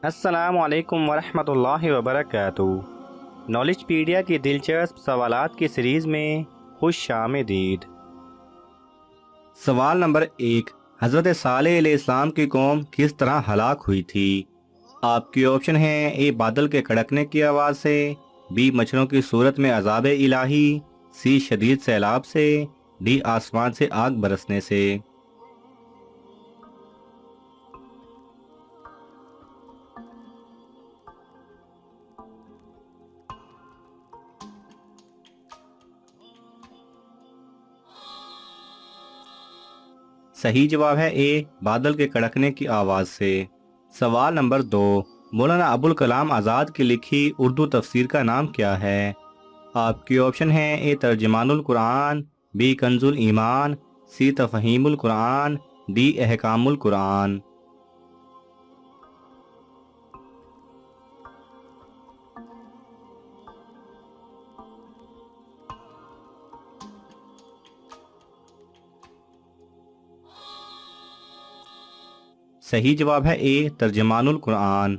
السلام علیکم ورحمۃ اللہ وبرکاتہ۔ نالج پیڈیا کی دلچسپ سوالات کی سیریز میں خوش آمدید۔ سوال نمبر 1، حضرت صالح علیہ السلام کی قوم کس طرح ہلاک ہوئی تھی؟ آپ کی آپشن ہیں: اے بادل کے کڑکنے کی آواز سے، بی مچھروں کی صورت میں عذاب الہی، سی شدید سیلاب سے، ڈی آسمان سے آگ برسنے سے۔ صحیح جواب ہے اے بادل کے کڑکنے کی آواز سے۔ سوال نمبر 2، مولانا ابوالکلام آزاد کی لکھی اردو تفسیر کا نام کیا ہے؟ آپ کی آپشن ہیں: اے ترجمان القرآن، بی کنز الایمان، سی تفہیم القرآن، ڈی احکام القرآن۔ صحیح جواب ہے اے ترجمان القرآن۔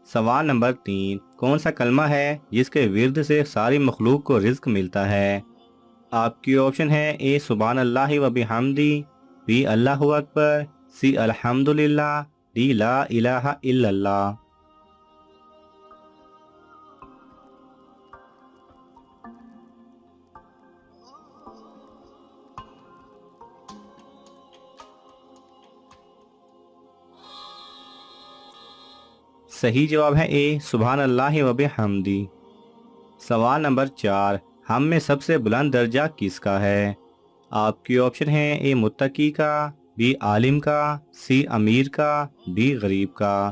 سوال نمبر 3، کون سا کلمہ ہے جس کے ورد سے ساری مخلوق کو رزق ملتا ہے؟ آپ کی آپشن ہے: اے سبحان اللہ و بحمدی، بی اللہ اکبر، سی الحمدللہ، ڈی لا الہ الا اللہ۔ صحیح جواب ہے اے سبحان اللہ و بحمدی۔ سوال نمبر 4، ہم میں سب سے بلند درجہ کس کا ہے؟ آپ کی آپشن ہیں: اے متقی کا، بی عالم کا، سی امیر کا، ڈی غریب کا۔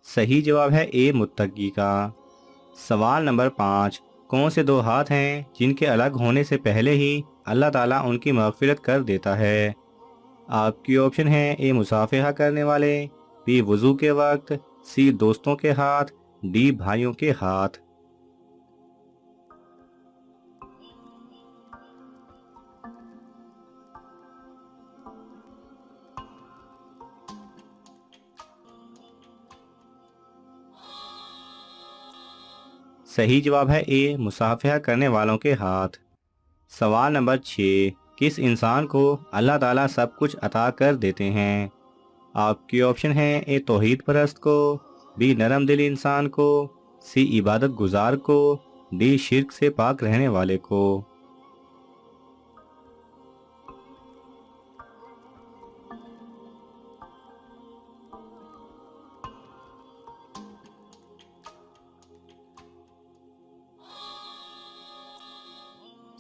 صحیح جواب ہے اے متقی کا۔ سوال نمبر 5، کون سے 2 ہاتھ ہیں جن کے الگ ہونے سے پہلے ہی اللہ تعالیٰ ان کی مغفرت کر دیتا ہے؟ آپ کی آپشن ہیں: اے مصافحہ کرنے والے، بی وضو کے وقت، سی دوستوں کے ہاتھ، ڈی بھائیوں کے ہاتھ۔ صحیح جواب ہے اے مصافحہ کرنے والوں کے ہاتھ۔ سوال نمبر 6، کس انسان کو اللہ تعالیٰ سب کچھ عطا کر دیتے ہیں؟ آپ کی آپشن ہیں: اے توحید پرست کو، بی نرم دل انسان کو، سی عبادت گزار کو، ڈی شرک سے پاک رہنے والے کو۔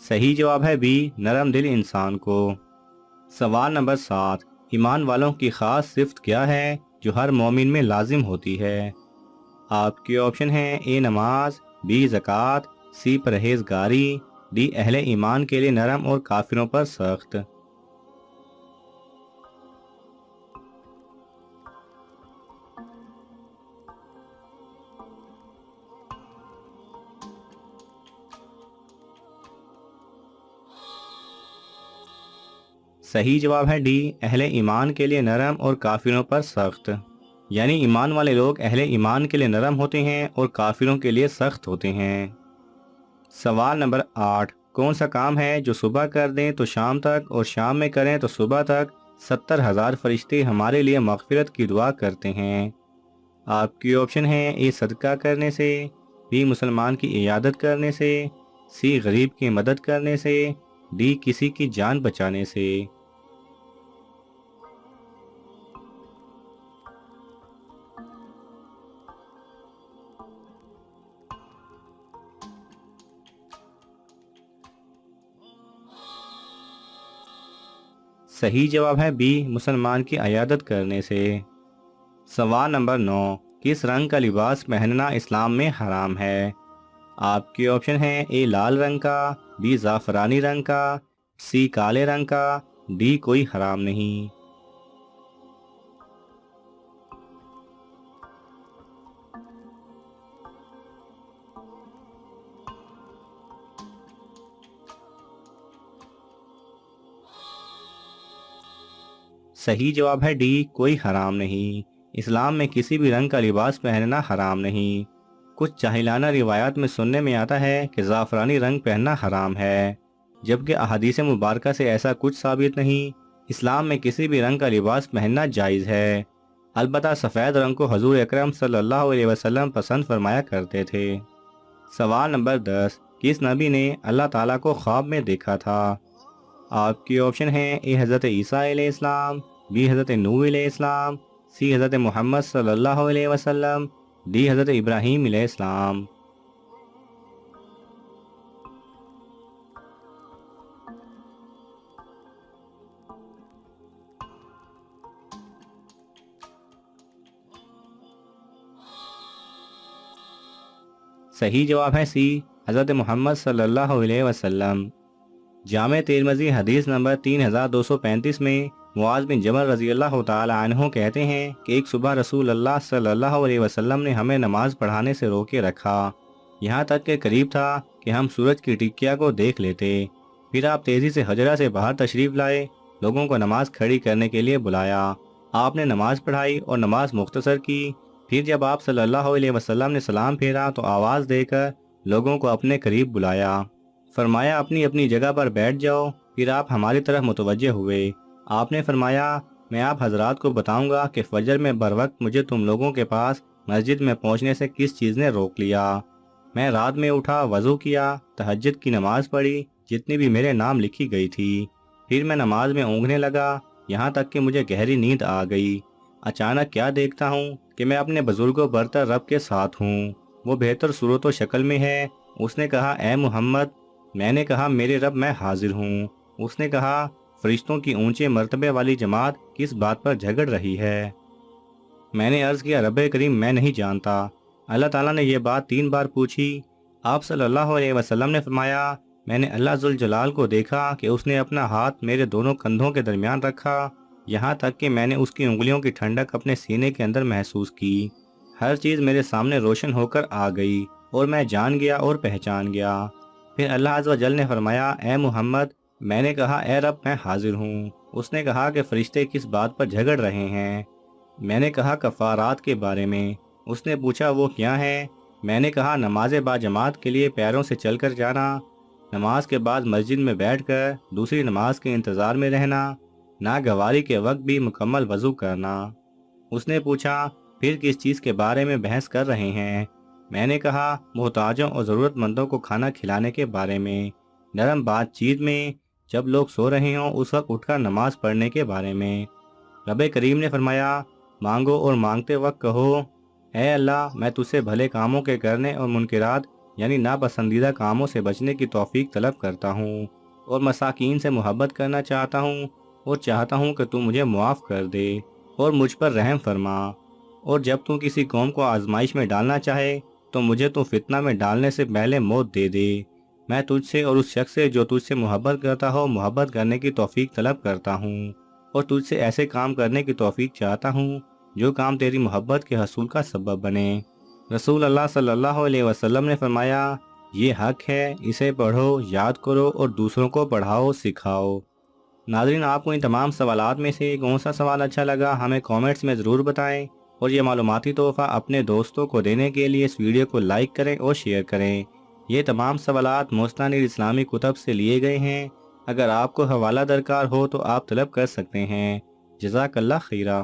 صحیح جواب ہے بی نرم دل انسان کو۔ سوال نمبر 7، ایمان والوں کی خاص صفت کیا ہے جو ہر مومن میں لازم ہوتی ہے؟ آپ کی آپشن ہیں: اے نماز، بی زکوٰۃ، سی پرہیزگاری، ڈی اہل ایمان کے لیے نرم اور کافروں پر سخت۔ صحیح جواب ہے ڈی اہل ایمان کے لیے نرم اور کافروں پر سخت، یعنی ایمان والے لوگ اہل ایمان کے لیے نرم ہوتے ہیں اور کافروں کے لیے سخت ہوتے ہیں۔ سوال نمبر 8، کون سا کام ہے جو صبح کر دیں تو شام تک اور شام میں کریں تو صبح تک 70,000 فرشتے ہمارے لیے مغفرت کی دعا کرتے ہیں؟ آپ کی آپشن ہیں: اے صدقہ کرنے سے، بی مسلمان کی عیادت کرنے سے، سی غریب کی مدد کرنے سے، ڈی کسی کی جان بچانے سے۔ صحیح جواب ہے بی مسلمان کی عیادت کرنے سے۔ سوال نمبر 9، کس رنگ کا لباس پہننا اسلام میں حرام ہے؟ آپ کی آپشن ہیں: اے لال رنگ کا، بی زعفرانی رنگ کا، سی کالے رنگ کا، ڈی کوئی حرام نہیں۔ صحیح جواب ہے ڈی، کوئی حرام نہیں۔ اسلام میں کسی بھی رنگ کا لباس پہننا حرام نہیں۔ کچھ جاہلانہ روایات میں سننے میں آتا ہے کہ زعفرانی رنگ پہننا حرام ہے، جبکہ احادیث مبارکہ سے ایسا کچھ ثابت نہیں۔ اسلام میں کسی بھی رنگ کا لباس پہننا جائز ہے، البتہ سفید رنگ کو حضور اکرم صلی اللہ علیہ وسلم پسند فرمایا کرتے تھے۔ سوال نمبر 10، کس نبی نے اللہ تعالیٰ کو خواب میں دیکھا تھا؟ آپ کی آپشن ہیں اے حضرت عیسیٰ علیہ السلام، بی حضرت نوح علیہ السلام، سی حضرت محمد صلی اللہ علیہ وسلم، ڈی حضرت ابراہیم علیہ السلام۔ صحیح جواب ہے سی، حضرت محمد صلی اللہ علیہ وسلم۔ جامع ترمذی حدیث نمبر 3235 میں معاذ بن جبل رضی اللہ تعالی عنہ کہتے ہیں کہ ایک صبح رسول اللہ صلی اللہ علیہ وسلم نے ہمیں نماز پڑھانے سے روکے رکھا، یہاں تک کہ قریب تھا کہ ہم سورج کی ٹکیا کو دیکھ لیتے۔ پھر آپ تیزی سے حجرہ سے باہر تشریف لائے، لوگوں کو نماز کھڑی کرنے کے لیے بلایا۔ آپ نے نماز پڑھائی اور نماز مختصر کی۔ پھر جب آپ صلی اللہ علیہ وسلم نے سلام پھیرا تو آواز دے کر لوگوں کو اپنے قریب بلایا، فرمایا اپنی اپنی جگہ پر بیٹھ جاؤ۔ پھر آپ ہماری طرف متوجہ ہوئے۔ آپ نے فرمایا میں آپ حضرات کو بتاؤں گا کہ فجر میں بروقت مجھے تم لوگوں کے پاس مسجد میں پہنچنے سے کس چیز نے روک لیا۔ میں رات میں اٹھا، وضو کیا، تہجد کی نماز پڑھی جتنی بھی میرے نام لکھی گئی تھی۔ پھر میں نماز میں اونگنے لگا، یہاں تک کہ مجھے گہری نیند آ گئی۔ اچانک کیا دیکھتا ہوں کہ میں اپنے بزرگوں برتر رب کے ساتھ ہوں، وہ بہتر صورت و شکل میں ہے۔ اس نے کہا اے محمد، میں نے کہا میرے رب میں حاضر ہوں۔ اس نے کہا فرشتوں کی اونچے مرتبے والی جماعت کس بات پر جھگڑ رہی ہے؟ میں نے عرض کیا رب کریم میں نہیں جانتا۔ اللہ تعالیٰ نے یہ بات 3 بار پوچھی۔ آپ صلی اللہ علیہ وسلم نے فرمایا میں نے اللہ ذوالجلال کو دیکھا کہ اس نے اپنا ہاتھ میرے دونوں کندھوں کے درمیان رکھا، یہاں تک کہ میں نے اس کی انگلیوں کی ٹھنڈک اپنے سینے کے اندر محسوس کی۔ ہر چیز میرے سامنے روشن ہو کر آ گئی اور میں جان گیا اور پہچان گیا۔ پھر اللہ عز و جل نے فرمایا اے محمد، میں نے کہا اے رب میں حاضر ہوں۔ اس نے کہا کہ فرشتے کس بات پر جھگڑ رہے ہیں؟ میں نے کہا کفارات کے بارے میں۔ اس نے پوچھا وہ کیا ہے؟ میں نے کہا نماز با جماعت کے لیے پیروں سے چل کر جانا، نماز کے بعد مسجد میں بیٹھ کر دوسری نماز کے انتظار میں رہنا، ناگواری کے وقت بھی مکمل وضو کرنا۔ اس نے پوچھا پھر کس چیز کے بارے میں بحث کر رہے ہیں؟ میں نے کہا محتاجوں اور ضرورت مندوں کو کھانا کھلانے کے بارے میں، نرم بات چیت میں، جب لوگ سو رہے ہوں اس وقت اٹھ کر نماز پڑھنے کے بارے میں۔ رب کریم نے فرمایا مانگو اور مانگتے وقت کہو اے اللہ میں تجھ سے بھلے کاموں کے کرنے اور منکرات یعنی ناپسندیدہ کاموں سے بچنے کی توفیق طلب کرتا ہوں، اور مساکین سے محبت کرنا چاہتا ہوں، اور چاہتا ہوں کہ تو مجھے معاف کر دے اور مجھ پر رحم فرما، اور جب تو کسی قوم کو آزمائش میں ڈالنا چاہے تو مجھے تو فتنہ میں ڈالنے سے پہلے موت دے دے۔ میں تجھ سے اور اس شخص سے جو تجھ سے محبت کرتا ہو محبت کرنے کی توفیق طلب کرتا ہوں، اور تجھ سے ایسے کام کرنے کی توفیق چاہتا ہوں جو کام تیری محبت کے حصول کا سبب بنے۔ رسول اللہ صلی اللہ علیہ وسلم نے فرمایا یہ حق ہے، اسے پڑھو، یاد کرو اور دوسروں کو پڑھاؤ سکھاؤ۔ ناظرین آپ کو ان تمام سوالات میں سے کون سا سوال اچھا لگا ہمیں کامنٹس میں ضرور بتائیں، اور یہ معلوماتی تحفہ اپنے دوستوں کو دینے کے لیے اس ویڈیو کو لائک کریں اور شیئر کریں۔ یہ تمام سوالات مستند اسلامی کتب سے لیے گئے ہیں، اگر آپ کو حوالہ درکار ہو تو آپ طلب کر سکتے ہیں۔ جزاک اللہ خیرہ۔